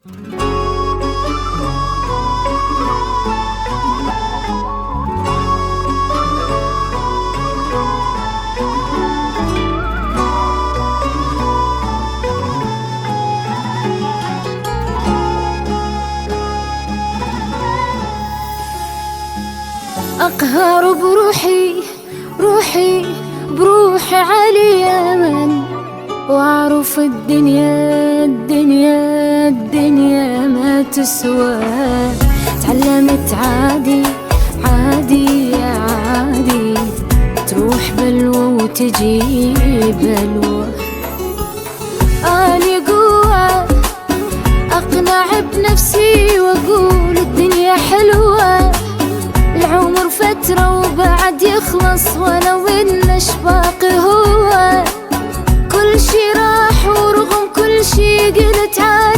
أقهر بروحي بروحي على اليمن، وأعرف الدنيا ما تسوى. تعلمت عادي تروح بلوى وتجي بلوى. أني قوة أقنع بنفسي وأقول الدنيا حلوة. العمر فترة وبعد يخلص، ولو إن باقي هو. كل شي راح ورغم كل شي قلت عادي.